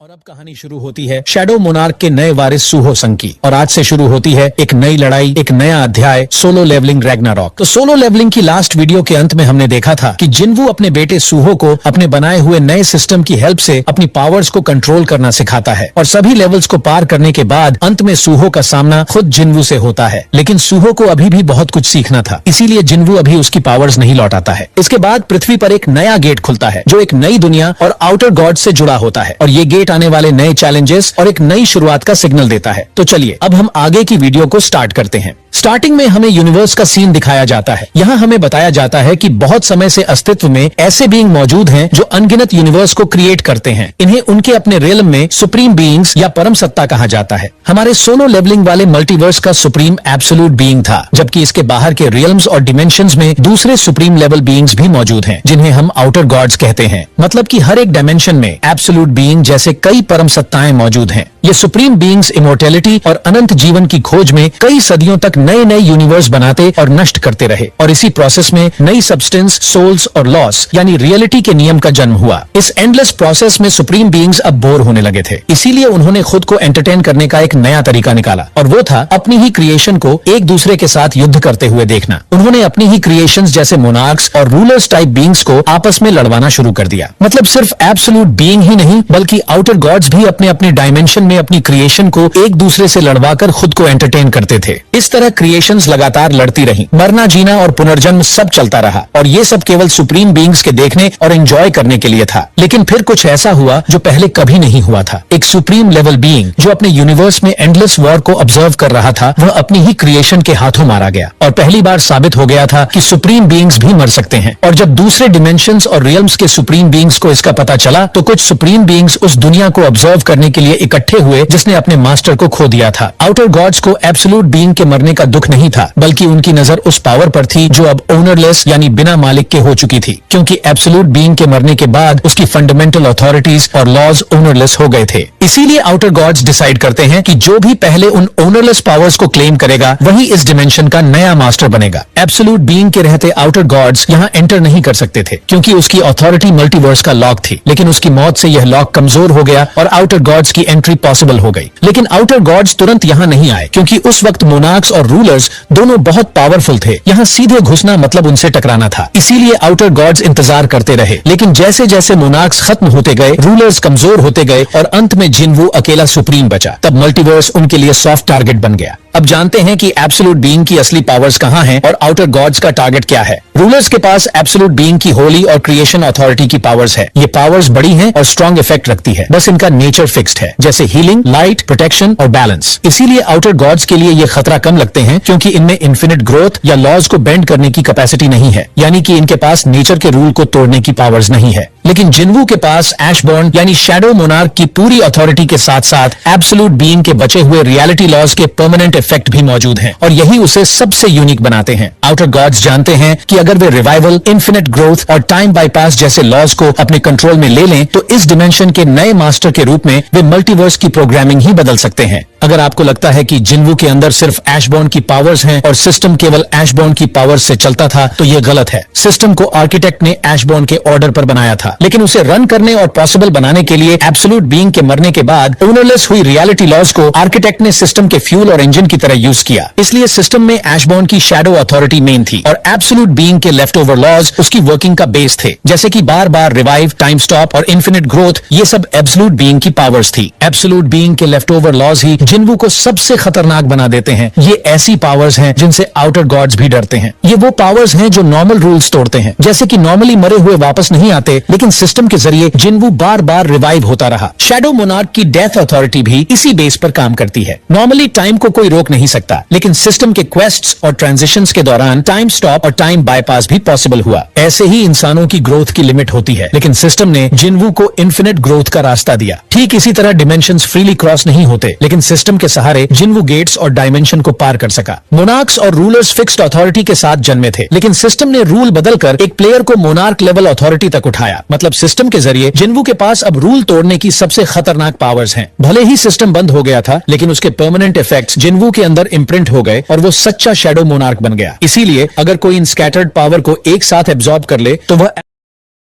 और अब कहानी शुरू होती है शैडो मोनार्क के नए वारिस सूहो संग की। और आज से शुरू होती है एक नई लड़ाई, एक नया अध्याय, सोलो लेवलिंग रैग्नारॉक। तो सोलो लेवलिंग की लास्ट वीडियो के अंत में हमने देखा था कि जिन्वू अपने बेटे सूहो को अपने बनाए हुए नए सिस्टम की हेल्प से अपनी पावर्स को कंट्रोल करना सिखाता है और सभी लेवल्स को पार करने के बाद अंत में सूहो का सामना खुद जिन्वू से होता है। लेकिन सूहो को अभी भी बहुत कुछ सीखना था, इसीलिए जिन्वू अभी उसकी पावर्स नहीं लौटाता है। इसके बाद पृथ्वी पर एक नया गेट खुलता है जो एक नई दुनिया और आउटर गॉड से जुड़ा होता है और ये गेट आने वाले नए चैलेंजेस और एक नई शुरुआत का सिग्नल देता है। तो चलिए अब हम आगे की वीडियो को स्टार्ट करते हैं। स्टार्टिंग में हमें यूनिवर्स का सीन दिखाया जाता है। यहाँ हमें बताया जाता है कि बहुत समय से अस्तित्व में ऐसे बीइंग मौजूद हैं जो अनगिनत यूनिवर्स को क्रिएट करते हैं। इन्हें उनके अपने रियल्म में सुप्रीम बीइंग्स या परम सत्ता कहा जाता है। हमारे सोलो लेवलिंग वाले मल्टीवर्स का सुप्रीम एब्सोल्यूट बीइंग था, जबकि इसके बाहर के रियल्म्स और डिमेंशंस में दूसरे सुप्रीम लेवल बीइंग्स भी मौजूद हैं, जिन्हें हम आउटर गॉड्स कहते हैं। मतलब कि हर एक डायमेंशन में एब्सोल्यूट बीइंग जैसे कई परम सत्ताएं मौजूद हैं। ये सुप्रीम बीइंग्स इमोर्टेलिटी और अनंत जीवन की खोज में कई सदियों तक नए नए यूनिवर्स बनाते और नष्ट करते रहे और इसी प्रोसेस में नई सब्सटेंस, सोल्स और लॉस यानी रियलिटी के नियम का जन्म हुआ। इस एंडलेस प्रोसेस में सुप्रीम बीइंग्स अब बोर होने लगे थे, इसीलिए उन्होंने खुद को एंटरटेन करने का एक नया तरीका निकाला और वो था अपनी ही क्रिएशन को एक दूसरे के साथ युद्ध करते हुए देखना। उन्होंने अपनी ही क्रिएशंस जैसे मोनार्क्स और रूलर्स टाइप बीइंग्स को आपस में लड़वाना शुरू कर दिया। मतलब सिर्फ एब्सोल्यूट बीइंग ही नहीं बल्कि आउटर गॉड्स भी अपने अपने डायमेंशन में अपनी क्रिएशन को एक दूसरे से लड़वाकर खुद को एंटरटेन करते थे। इस तरह क्रिएशंस लगातार लड़ती रहीं। मरना, जीना और पुनर्जन्म सब चलता रहा और ये सब केवल सुप्रीम बीइंग्स के देखने और एंजॉय करने के लिए था। लेकिन फिर कुछ ऐसा हुआ जो पहले कभी नहीं हुआ था। एक सुप्रीम लेवल बीइंग जो अपने यूनिवर्स में एंडलेस वॉर को ऑब्जर्व कर रहा था, वह अपनी ही क्रिएशन के हाथों मारा गया और पहली बार साबित हो गया था कि सुप्रीम बीइंग्स भी मर सकते हैं। और जब दूसरे डिमेंशंस और रियल्म्स के सुप्रीम बीइंग्स को इसका पता चला तो कुछ सुप्रीम बीइंग्स उस दुनिया को ऑब्जर्व करने के लिए इकट्ठे हुए जिसने अपने मास्टर को खो दिया था। आउटर गॉड्स को एब्सोल्यूट बीइंग के मरने का दुख नहीं था, बल्कि उनकी नजर उस पावर पर थी जो अब ओनरलेस यानी बिना मालिक के हो चुकी थी, क्योंकि एब्सोल्यूट बीइंग के मरने के बाद उसकी फंडामेंटल अथॉरिटीज और लॉज ओनरलेस हो गए थे। इसीलिए आउटर गॉड्स डिसाइड करते हैं कि जो भी पहले उन ओनरलेस पावर्स को क्लेम करेगा वही इस डिमेंशन का नया मास्टर बनेगा। एब्सोल्यूट बीइंग के रहते आउटर गॉड्स यहाँ एंटर नहीं कर सकते थे, क्योंकि उसकी अथॉरिटी मल्टीवर्स का लॉक थी। लेकिन उसकी मौत से यह लॉक कमजोर हो गया और आउटर गॉड्स की एंट्री पॉसिबल हो गई। लेकिन आउटर गॉड्स तुरंत यहाँ नहीं आए, क्योंकि उस वक्त मोनार्क्स और रूलर्स दोनों बहुत पावरफुल थे। यहाँ सीधे घुसना मतलब उनसे टकराना था। इसीलिए आउटर गॉड्स इंतजार करते रहे। लेकिन जैसे जैसे मोनार्क्स खत्म होते गए, रूलर्स कमजोर होते गए और अंत में जिन्वू अकेला सुप्रीम बचा। तब मल्टीवर्स उनके लिए सॉफ्ट टारगेट बन गया। अब जानते हैं कि एब्सोल्यूट बीइंग की असली पावर्स कहाँ हैं और आउटर गॉड्स का टारगेट क्या है। रूलर्स के पास एब्सोल्यूट बीइंग की होली और क्रिएशन अथॉरिटी की पावर्स है। ये पावर्स बड़ी हैं और स्ट्रॉन्ग इफेक्ट रखती है, बस इनका नेचर फिक्स्ड है, जैसे हीलिंग, लाइट, प्रोटेक्शन और बैलेंस। इसीलिए आउटर गॉड्स के लिए ये खतरा कम लगते हैं, क्योंकि इनमें इन्फिनिट ग्रोथ या लॉज को बेंड करने की कैपेसिटी नहीं है, यानी कि इनके पास नेचर के रूल को तोड़ने की पावर्स नहीं है। लेकिन जिन्वू के पास ऐशबॉर्न यानी शैडो मोनार्क की पूरी अथॉरिटी के साथ साथ एब्सोल्यूट बीइंग के बचे हुए रियलिटी लॉज के परमानेंट इफेक्ट भी मौजूद हैं और यही उसे सबसे यूनिक बनाते हैं। आउटर गॉड्स जानते हैं कि अगर वे रिवाइवल, इन्फिनिट ग्रोथ और टाइम बाईपास जैसे लॉज को अपने कंट्रोल में ले लें तो इस डिमेंशन के नए मास्टर के रूप में वे मल्टीवर्स की प्रोग्रामिंग ही बदल सकते हैं। अगर आपको लगता है कि जिन्वू के अंदर सिर्फ ऐशबॉर्न की पावर्स हैं और सिस्टम केवल ऐशबॉर्न की पावर्स से चलता था, तो ये गलत है। सिस्टम को आर्किटेक्ट ने ऐशबॉर्न के ऑर्डर पर बनाया था, लेकिन उसे रन करने और पॉसिबल बनाने के लिए एब्सोल्यूट बीइंग के मरने के बाद ओनरलेस हुई रियलिटी लॉज को आर्किटेक्ट ने सिस्टम के फ्यूल और इंजन की तरह यूज किया। इसलिए सिस्टम में ऐशबॉर्न की शैडो अथॉरिटी मेन थी और एब्सोल्यूट बीइंग के लेफ्ट ओवर लॉज उसकी वर्किंग का बेस थे, जैसे कि बार बार रिवाइव, टाइम स्टॉप और इन्फिनिट ग्रोथ। ये सब एब्सोल्यूट बीइंग की पावर्स थी। एब्सोल्यूट बीइंग के लेफ्ट ओवर लॉज ही जिन्वू को सबसे खतरनाक बना देते हैं। ये ऐसी पावर्स हैं जिनसे आउटर गॉड्स भी डरते हैं। ये वो पावर्स हैं जो नॉर्मल रूल्स तोड़ते हैं, जैसे कि नॉर्मली मरे हुए वापस नहीं आते, लेकिन सिस्टम के जरिए जिन्वू बार बार रिवाइव होता रहा। शैडो मोनार्क की डेथ अथॉरिटी भी इसी बेस पर काम करती है। नॉर्मली टाइम को कोई रोक नहीं सकता, लेकिन सिस्टम के क्वेस्ट्स और ट्रांजिशंस के दौरान टाइम स्टॉप और टाइम बाईपास भी पॉसिबल हुआ। ऐसे ही इंसानों की ग्रोथ की लिमिट होती है, लेकिन सिस्टम ने जिन्वू को इन्फिनिट ग्रोथ का रास्ता दिया। ठीक इसी तरह डिमेंशंस फ्रीली क्रॉस नहीं होते, लेकिन सिस्टम के सहारे जिन्वू गेट्स और डायमेंशन को पार कर सका। मोनार्क्स और रूलर्स फिक्स्ड अथॉरिटी के साथ जन्मे थे, लेकिन सिस्टम ने रूल बदलकर एक प्लेयर को मोनार्क लेवल अथॉरिटी तक उठाया। मतलब सिस्टम के जरिए जिन्वू के पास अब रूल तोड़ने की सबसे खतरनाक पावर्स हैं। भले ही सिस्टम बंद हो गया था, लेकिन उसके परमानेंट इफेक्ट्स जिन्वू के अंदर इम्प्रिंट हो गए और वो सच्चा शैडो मोनार्क बन गया। इसीलिए अगर कोई इन स्कैटर्ड पावर को एक साथ एब्जॉर्ब कर ले तो वह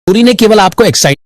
पूरी ने केवल आपको एक्साइट